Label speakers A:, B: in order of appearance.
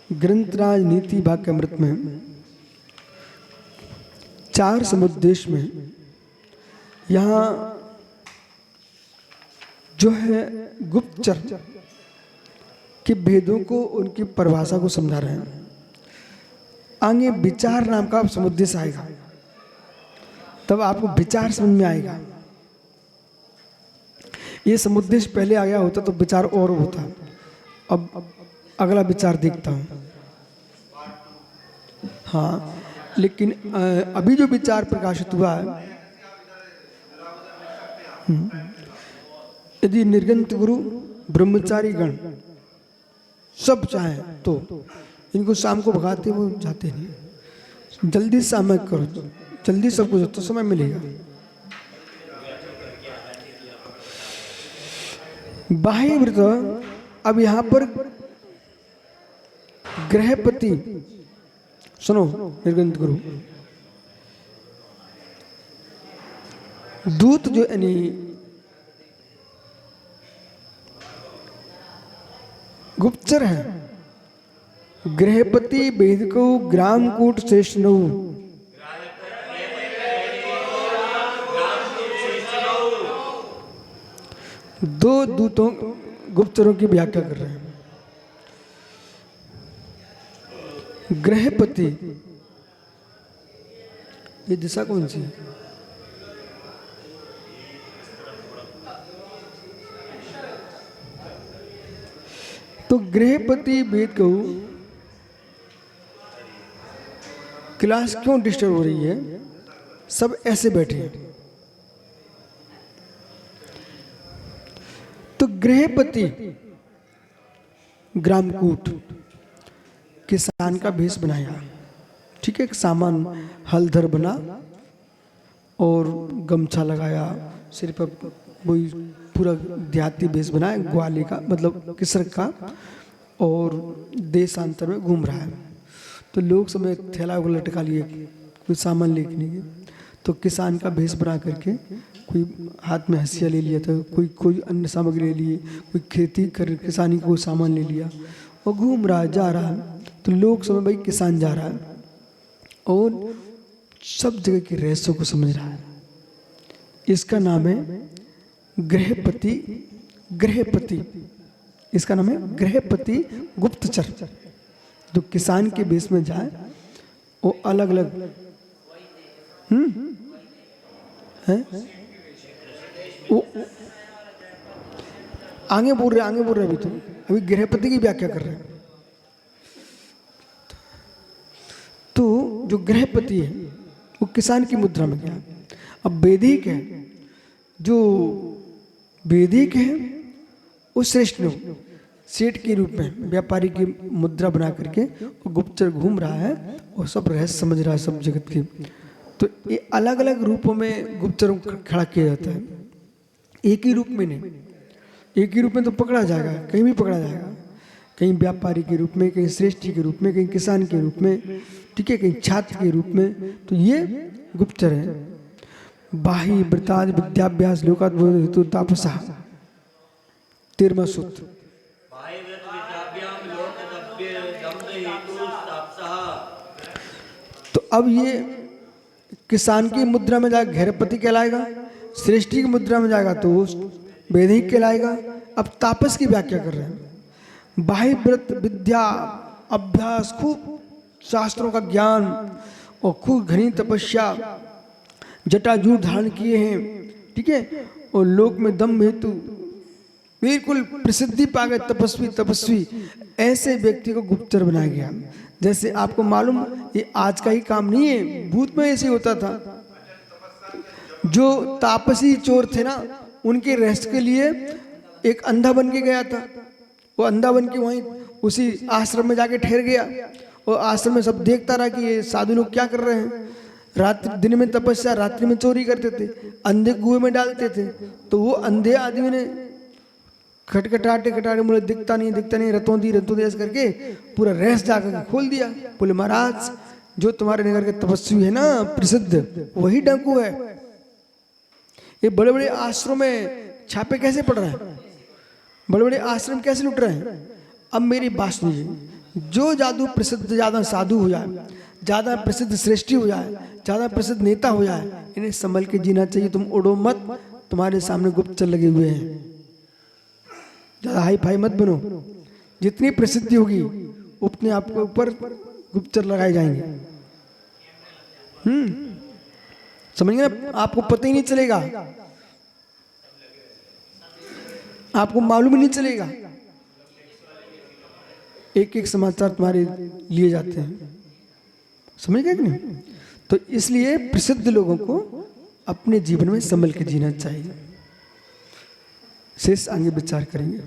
A: ग्रंथराज नीति वाक्यामृत में 4 समुद्देश में यहाँ जो है गुप्तचर के भेदों को, उनकी परिभाषा को समझा रहे हैं। आगे विचार नाम का समुद्देश आएगा, तब आपको विचार समझ में आएगा। ये समुद्देश पहले आ गया होता तो विचार और होता। अब अगला विचार देखता हूं। हाँ, लेकिन अभी जो विचार प्रकाशित हुआ है, यदि निर्गंत गुरु ब्रह्मचारी गण सब चाहे तो इनको शाम को भगाते वो जाते नहीं। जल्दी सामय करो, जल्दी सब कुछ तो समय मिलेगा। बाह्य व्रत, अब यहां पर ग्रहपति, सुनो निर्गंत गुरु, दूत जो यानी गुप्तचर है, गृहपति वेदको ग्रामकूट श्रेष्ठ नौ, दो दूतों गुप्तचरों की व्याख्या कर रहे हैं। गृहपति, ये दिशा कौन सी है? तो गृहपति वेद को क्लास क्यों डिस्टर्ब हो रही है? सब ऐसे बैठे हैं। तो गृहपति ग्रामकूट, किसान का भेष बनाया, ठीक है, सामान हलधर बना और गमछा लगाया, सिर पर वही पूरा देहाती भेष बनाया, ग्वाले का मतलब किसर का, और देशांतर में घूम रहा है। तो लोग सब एक थैला को लटका लिए, कोई सामान लेके नहीं गए। तो किसान का भेष बना करके कोई हाथ में हंसिया ले लिया था, कोई अन्य सामग्री ले लिए, कोई खेती कर किसानी को सामान ले लिया और घूम रहा है, जा रहा है। तो लोग समझ भाई किसान जा रहा है और सब जगह के रहस्यों को समझ रहा है। इसका नाम है गृहपति। गृहपति, इसका नाम है गृहपति गुप्तचर। जो किसान के बेस में जाए वो अलग अलग है, वो आगे बोल रहे अभी तो अभी गृहपति की व्याख्या कर रहे हैं। तो जो गृहपति है वो किसान की मुद्रा में गया। अब वैदिक है, जो वैदिक है वो श्रेष्ठ लोग सेठ के रूप में व्यापारी की मुद्रा बना करके वो गुप्तचर घूम रहा है और सब रहस्य समझ रहा है सब जगत के। तो ये अलग अलग रूपों में गुप्तचरों को खड़ा किया जाता है, एक ही रूप में नहीं। एक ही रूप में तो पकड़ा जाएगा, कहीं भी पकड़ा जाएगा, कहीं व्यापारी के रूप में, कहीं श्रेष्ठी के रूप में, कहीं किसान के रूप में, ठीक है, कहीं छात्र के रूप में। तो ये गुप्तचर है। बाही वृताद विद्याभ्यास लोकाद्भुत हेतु तापसा, 13वां सूत्र। तो अब ये किसान की मुद्रा में जाएगा गृहपति कहलाएगा, श्रेष्ठी की मुद्रा में जाएगा तो वैदिक कहलाएगा। अब तापस की व्याख्या कर रहे हैं। बाह्य व्रत विद्या अभ्यास, खूब शास्त्रों का ज्ञान और खूब घनी तपस्या, जटाजूट धारण किए हैं, ठीक है, और लोक में दम हेतु बिल्कुल प्रसिद्धि पा गए तपस्वी, ऐसे व्यक्ति को गुप्तचर बनाया गया। जैसे आपको मालूम, ये आज का ही काम नहीं है, भूत में ऐसे होता था। जो तापसी चोर थे ना, उनके रेस्ट के लिए एक अंधा बन के गया था। वो अंधा बन के वहीं उसी आश्रम में जाके ठहर गया और आश्रम में सब देखता रहा कि ये साधु लोग क्या कर रहे हैं। रात्रि दिन में तपस्या, रात्रि में चोरी करते थे, अंधे कुएं में डालते थे। तो वो अंधे आदमी ने खटखटाटे बोले दिखता नहीं, रतों दी ऐसे करके पूरा रहस जाकर खोल दिया। बोले महाराज, जो तुम्हारे नगर के तपस्वी है ना प्रसिद्ध, वही डाकू है। ये बड़े बड़े आश्रम में छापे कैसे पड़ रहे हैं, बड़े बड़े आश्रम कैसे लुट रहे हैं। अब मेरी बात सुनिए, जो जादू प्रसिद्ध ज़्यादा साधु हो जाए, ज़्यादा प्रसिद्ध श्रेष्ठी हो जाए, ज़्यादा प्रसिद्ध नेता हो जाए, इन्हें संभल के जीना चाहिए। तुम उड़ो मत, तुम्हारे सामने गुप्तचर लगे हुए हैं। ज़्यादा हाई फाई मत बनो, जितनी प्रसिद्धि होगी उतने आपके ऊपर गुप्तचर लगाए जाएंगे। समझ गए ना? आपको पता ही नहीं चलेगा, आपको मालूम ही नहीं चलेगा, एक एक समाचार तुम्हारे लिए जाते हैं। समझ गए कि नहीं? तो इसलिए प्रसिद्ध लोगों को अपने जीवन में संभल के जीना चाहिए। शेष आगे विचार करेंगे।